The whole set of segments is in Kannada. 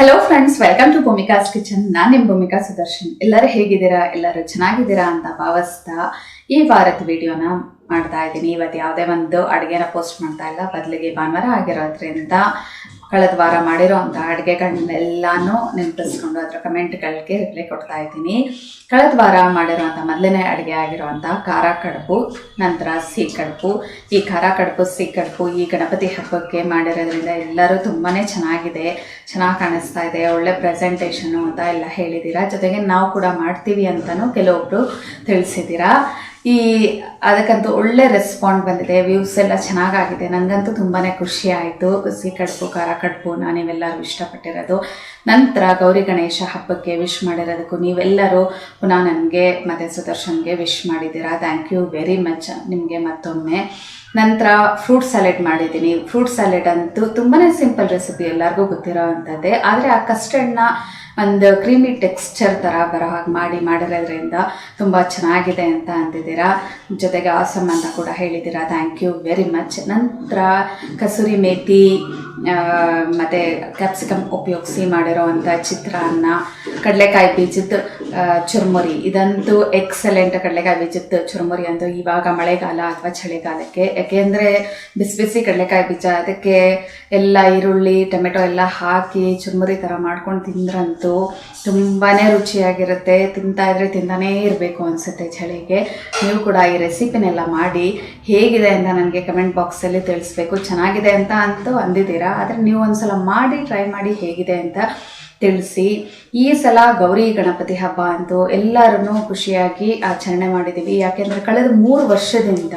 Hello friends, welcome to Bhumika's kitchen. ನಾನು ನಿಮ್ಮ ಭೂಮಿಕಾ ಸುದರ್ಶನ್. ಎಲ್ಲರೂ ಹೇಗಿದ್ದೀರಾ? ಎಲ್ಲರೂ ಚೆನ್ನಾಗಿದ್ದೀರಾ ಅಂತ ಭಾವಿಸ್ತಾ ಈ ವಾರದ ವಿಡಿಯೋನ ಮಾಡ್ತಾ ಇದ್ದೀನಿ. ಇವತ್ತು ಯಾವುದೇ ಒಂದು ಅಡುಗೆನ ಪೋಸ್ಟ್ ಮಾಡ್ತಾ ಇಲ್ಲ, ಬದಲಿಗೆ ಭಾನುವಾರ ಆಗಿರೋದ್ರಿಂದ ಕಳೆದ ವಾರ ಮಾಡಿರೋ ಅಂಥ ಅಡುಗೆಗಳನ್ನೆಲ್ಲಾನು ನೆನಪಿಸ್ಕೊಂಡು ಅದರ ಕಮೆಂಟ್ಗಳಿಗೆ ರಿಪ್ಲೈ ಕೊಡ್ತಾ ಇದ್ದೀನಿ. ಕಳೆದ ವಾರ ಮಾಡಿರೋಂಥ ಮೊದಲನೇ ಅಡುಗೆ ಆಗಿರೋವಂಥ ಖಾರ ಕಡುಬು, ನಂತರ ಸಿಹಿ ಕಡುಬು. ಈ ಖಾರ ಕಡುಬು, ಸಿಹಿ ಕಡುಬು ಈ ಗಣಪತಿ ಹಬ್ಬಕ್ಕೆ ಮಾಡಿರೋದ್ರಿಂದ ಎಲ್ಲರೂ ತುಂಬಾ ಚೆನ್ನಾಗಿದೆ, ಚೆನ್ನಾಗಿ ಕಾಣಿಸ್ತಾ ಇದೆ, ಒಳ್ಳೆ ಪ್ರೆಸೆಂಟೇಷನು ಅಂತ ಎಲ್ಲ ಹೇಳಿದ್ದೀರಾ. ಜೊತೆಗೆ ನಾವು ಕೂಡ ಮಾಡ್ತೀವಿ ಅಂತಲೂ ಕೆಲವೊಬ್ಬರು ತಿಳಿಸಿದ್ದೀರಾ. ಅದಕ್ಕಂತೂ ಒಳ್ಳೆ ರೆಸ್ಪಾಂಡ್ ಬಂದಿದೆ, ವ್ಯೂಸ್ ಎಲ್ಲ ಚೆನ್ನಾಗಾಗಿದೆ. ನನಗಂತೂ ತುಂಬಾ ಖುಷಿ ಆಯಿತು. ಸಿಹಿ ಕಡುಬು, ಖಾರ ಕಡುಬುನ ನೀವೆಲ್ಲರೂ ಇಷ್ಟಪಟ್ಟಿರೋದು. ನಂತರ ಗೌರಿ ಗಣೇಶ ಹಬ್ಬಕ್ಕೆ ವಿಶ್ ಮಾಡಿರೋದಕ್ಕೂ ನೀವೆಲ್ಲರೂ ಪುನಃ ನನಗೆ ಮತ್ತು ಸುದರ್ಶನ್ಗೆ ವಿಶ್ ಮಾಡಿದ್ದೀರಾ. ಥ್ಯಾಂಕ್ ಯು ವೆರಿ ಮಚ್ ನಿಮಗೆ ಮತ್ತೊಮ್ಮೆ. ನಂತರ ಫ್ರೂಟ್ ಸ್ಯಾಲೆಡ್ ಮಾಡಿದ್ದೀನಿ. ಫ್ರೂಟ್ ಸ್ಯಾಲೆಡ್ ಅಂತೂ ತುಂಬಾ ಸಿಂಪಲ್ ರೆಸಿಪಿ, ಎಲ್ಲರಿಗೂ ಗೊತ್ತಿರೋ ಅಂಥದ್ದೇ. ಆದರೆ ಆ ಕಸ್ಟರ್ಡ್ನ ಒಂದು ಕ್ರೀಮಿ ಟೆಕ್ಸ್ಚರ್ ಥರ ಬರೋ ಹಾಗೆ ಮಾಡಿರೋದ್ರಿಂದ ತುಂಬ ಚೆನ್ನಾಗಿದೆ ಅಂತ ಅಂದಿದ್ದೀರಾ. ಜೊತೆಗೆ ಆಸಮ್ ಅಂತ ಕೂಡ ಹೇಳಿದ್ದೀರಾ. Thank you very much. ನಂತರ ಕಸೂರಿ ಮೇಥಿ ಮತ್ತು ಕ್ಯಾಪ್ಸಿಕಮ್ ಉಪಯೋಗಿಸಿ ಮಾಡಿರೋ ಅಂಥ ಚಿತ್ರಾನ್ನ, ಕಡಲೆಕಾಯಿ ಬೀಜದ ಚುರುಮುರಿ, ಇದಂತೂ ಎಕ್ಸಲೆಂಟ್. ಕಡಲೆಕಾಯಿ ಬೀಜದ ಚುರುಮುರಿ ಅಂತೂ ಇವಾಗ ಮಳೆಗಾಲ ಅಥವಾ ಚಳಿಗಾಲಕ್ಕೆ, ಯಾಕೆಂದರೆ ಬಿಸಿ ಬಿಸಿ ಕಡಲೆಕಾಯಿ ಬೀಜ, ಅದಕ್ಕೆ ಎಲ್ಲ ಈರುಳ್ಳಿ ಟೊಮೆಟೊ ಎಲ್ಲ ಹಾಕಿ ಚುರುಮುರಿ ಥರ ಮಾಡ್ಕೊಂಡು ತಿಂದ್ರಂತೂ ತುಂಬಾ ರುಚಿಯಾಗಿರುತ್ತೆ. ತಿಂತಾ ಇದ್ರೆ ತಿಂತಾನೇ ಇರಬೇಕು ಅನಿಸುತ್ತೆ ಚಳಿಗೆ. ನೀವು ಕೂಡ ಈ ರೆಸಿಪಿನೆಲ್ಲ ಮಾಡಿ ಹೇಗಿದೆ ಅಂತ ನನಗೆ ಕಮೆಂಟ್ ಬಾಕ್ಸಲ್ಲಿ ತಿಳಿಸ್ಬೇಕು. ಚೆನ್ನಾಗಿದೆ ಅಂತ ಅಂತೂ ಅಂದಿದ್ದೀರಾ, ಆದರೆ ನೀವು ಒಂದ್ಸಲ ಮಾಡಿ ಟ್ರೈ ಮಾಡಿ ಹೇಗಿದೆ ಅಂತ ತಿಳಿಸಿ. ಈ ಸಲ ಗೌರಿ ಗಣಪತಿ ಹಬ್ಬ ಅಂತೂ ಎಲ್ಲರೂ ಖುಷಿಯಾಗಿ ಆಚರಣೆ ಮಾಡಿದ್ದೀವಿ. ಯಾಕೆಂದರೆ ಕಳೆದ 3 ವರ್ಷದಿಂದ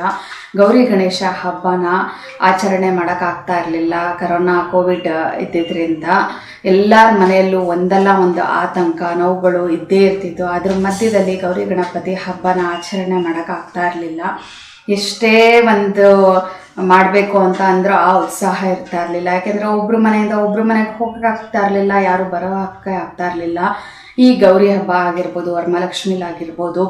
ಗೌರಿ ಗಣೇಶ ಹಬ್ಬನ ಆಚರಣೆ ಮಾಡೋಕ್ಕಾಗ್ತಾ ಇರಲಿಲ್ಲ. ಕರೋನಾ ಕೋವಿಡ್ ಇದ್ದಿದ್ದರಿಂದ ಎಲ್ಲರ ಮನೆಯಲ್ಲೂ ಒಂದಲ್ಲ ಒಂದು ಆತಂಕ, ನೋವುಗಳು ಇದ್ದೇ ಇರ್ತಿತ್ತು. ಅದ್ರ ಮಧ್ಯದಲ್ಲಿ ಗೌರಿ ಗಣಪತಿ ಹಬ್ಬನ ಆಚರಣೆ ಮಾಡೋಕ್ಕಾಗ್ತಾ ಇರಲಿಲ್ಲ. ಎಷ್ಟೇ ಒಂದು ಮಾಡಬೇಕು ಅಂತ ಅಂದರೂ ಆ ಉತ್ಸಾಹ ಇರ್ತಾ ಇರಲಿಲ್ಲ. ಯಾಕೆಂದರೆ ಒಬ್ಬರು ಮನೆಯಿಂದ ಒಬ್ಬರು ಮನೆಗೆ ಹೋಗೋಕ್ಕಾಗ್ತಾ ಇರಲಿಲ್ಲ, ಯಾರು ಬರೋಕ್ಕೆ ಆಗ್ತಾ ಇರಲಿಲ್ಲ. ಈ ಗೌರಿ ಹಬ್ಬ ಆಗಿರ್ಬೋದು, ವರಮಹಾಲಕ್ಷ್ಮಿಲಾಗಿರ್ಬೋದು,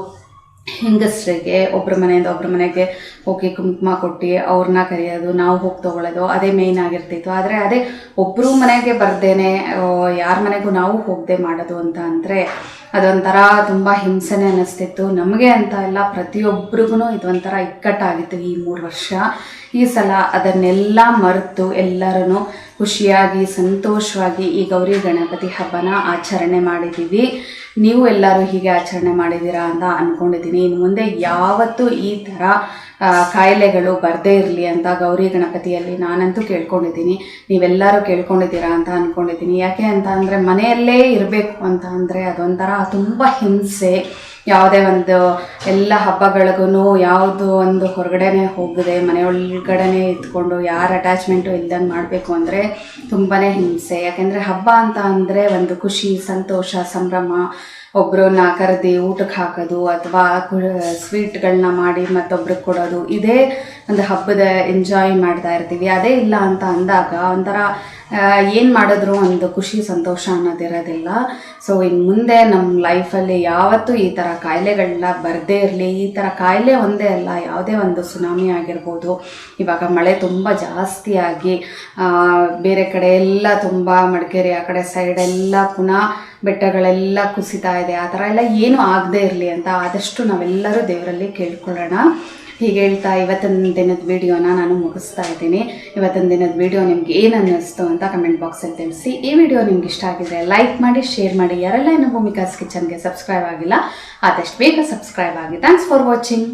ಹೆಂಗಸರಿಗೆ ಒಬ್ಬರ ಮನೆಯಿಂದ ಒಬ್ಬರ ಮನೆಗೆ ಹೋಗಿ ಕುಂಕುಮ ಕೊಟ್ಟು ಅವ್ರನ್ನ ಕರೆಯೋದು, ನಾವು ಹೋಗಿ ತೊಗೊಳ್ಳೋದು, ಅದೇ ಮೇಯ್ನ್ ಆಗಿರ್ತಿತ್ತು. ಆದರೆ ಅದೇ ಒಬ್ಬರು ಮನೆಗೆ ಬರ್ದೇನೆ ಯಾರ ಮನೆಗೂ ನಾವು ಹೋಗದೆ ಮಾಡೋದು ಅಂತ ಅಂದರೆ ಅದೊಂಥರ ತುಂಬ ಹಿಂಸೆನೇ ಅನ್ನಿಸ್ತಿತ್ತು. ನಮಗೆ ಅಂತ ಎಲ್ಲ ಪ್ರತಿಯೊಬ್ಬರಿಗೂ ಇದೊಂಥರ ಇಕ್ಕಟ್ಟಾಗಿತ್ತು ಈ 3 ವರ್ಷ. ಈ ಸಲ ಅದನ್ನೆಲ್ಲ ಮರೆತು ಎಲ್ಲರೂ ಖುಷಿಯಾಗಿ ಸಂತೋಷವಾಗಿ ಈ ಗೌರಿ ಗಣಪತಿ ಹಬ್ಬನ ಆಚರಣೆ ಮಾಡಿದ್ದೀವಿ. ನೀವು ಎಲ್ಲರೂ ಹೀಗೆ ಆಚರಣೆ ಮಾಡಿದ್ದೀರಾ ಅಂತ ಅಂದ್ಕೊಂಡಿದ್ದೀನಿ. ಇನ್ನು ಮುಂದೆ ಯಾವತ್ತೂ ಈ ಥರ ಕಾಯಿಲೆಗಳು ಬರದೇ ಇರಲಿ ಅಂತ ಗೌರಿ ಗಣಪತಿಯಲ್ಲಿ ನಾನಂತೂ ಕೇಳ್ಕೊಂಡಿದ್ದೀನಿ. ನೀವೆಲ್ಲರೂ ಕೇಳ್ಕೊಂಡಿದ್ದೀರಾ ಅಂತ ಅಂದ್ಕೊಂಡಿದ್ದೀನಿ. ಯಾಕೆ ಅಂತ ಅಂದರೆ ಮನೆಯಲ್ಲೇ ಇರಬೇಕು ಅಂತ ಅಂದರೆ ಅದೊಂಥರ ತುಂಬ ಹಿಂಸೆ. ಯಾವುದೇ ಒಂದು ಎಲ್ಲ ಹಬ್ಬಗಳಿಗೂ ಯಾವುದು ಒಂದು ಹೊರಗಡೆನೇ ಹೋಗದೆ ಮನೆಯೊಳಗಡೆನೇ ಇದ್ಕೊಂಡು ಯಾರ ಅಟ್ಯಾಚ್ಮೆಂಟು ಇಲ್ದಂಗೆ ಮಾಡಬೇಕು ಅಂದರೆ ತುಂಬಾ ಹಿಂಸೆ. ಯಾಕೆಂದರೆ ಹಬ್ಬ ಅಂತ ಅಂದರೆ ಒಂದು ಖುಷಿ, ಸಂತೋಷ, ಸಂಭ್ರಮ, ಒಬ್ಬರನ್ನ ಕರೆದಿ ಊಟಕ್ಕೆ ಹಾಕೋದು ಅಥವಾ ಸ್ವೀಟ್ಗಳನ್ನ ಮಾಡಿ ಮತ್ತೊಬ್ರಿಗೆ ಕೊಡೋದು, ಇದೇ ಒಂದು ಹಬ್ಬದ ಎಂಜಾಯ್ ಮಾಡ್ತಾ ಇರ್ತೀವಿ. ಅದೇ ಇಲ್ಲ ಅಂತ ಅಂದಾಗ ಒಂಥರ ಏನು ಮಾಡಿದ್ರು ಒಂದು ಖುಷಿ ಸಂತೋಷ ಅನ್ನೋದಿರೋದಿಲ್ಲ. ಸೊ ಇನ್ನು ಮುಂದೆ ನಮ್ಮ ಲೈಫಲ್ಲಿ ಯಾವತ್ತೂ ಈ ಥರ ಕಾಯಿಲೆಗಳನ್ನ ಬರದೇ ಇರಲಿ. ಈ ಥರ ಕಾಯಿಲೆ ಒಂದೇ ಅಲ್ಲ, ಯಾವುದೇ ಒಂದು ಸುನಾಮಿ ಆಗಿರ್ಬೋದು, ಇವಾಗ ಮಳೆ ತುಂಬ ಜಾಸ್ತಿಯಾಗಿ ಬೇರೆ ಕಡೆ ಎಲ್ಲ ತುಂಬ ಮಡಿಕೇರಿ ಆ ಕಡೆ ಸೈಡೆಲ್ಲ ಪುನಃ ಬೆಟ್ಟಗಳೆಲ್ಲ ಕುಸಿತಾ ಇದೆ. ಆ ಥರ ಎಲ್ಲ ಏನೂ ಆಗದೇ ಇರಲಿ ಅಂತ ಆದಷ್ಟು ನಾವೆಲ್ಲರೂ ದೇವರಲ್ಲಿ ಕೇಳ್ಕೊಳ್ಳೋಣ. ಹೀಗೆ ಹೇಳ್ತಾ ಇವತ್ತಿನ ದಿನದ ವಿಡಿಯೋನ ನಾನು ಮುಗಿಸ್ತಾ ಇದ್ದೀನಿ. ಇವತ್ತಿನ ದಿನದ ವಿಡಿಯೋ ನಿಮ್ಗೆ ಏನು ಅನ್ನಿಸ್ತು ಅಂತ ಕಮೆಂಟ್ ಬಾಕ್ಸಲ್ಲಿ ತಿಳಿಸಿ. ಈ ವಿಡಿಯೋ ನಿಮ್ಗೆ ಇಷ್ಟ ಆಗಿದ್ರೆ ಲೈಕ್ ಮಾಡಿ, ಶೇರ್ ಮಾಡಿ. ಯಾರೆಲ್ಲ ಇನ್ನೂ ಭೂಮಿಕಾಸ್ ಕಿಚನ್ಗೆ ಸಬ್ಸ್ಕ್ರೈಬ್ ಆಗಿಲ್ಲ ಆದಷ್ಟು ಬೇಗ ಸಬ್ಸ್ಕ್ರೈಬ್ ಆಗಿ. Thanks for watching.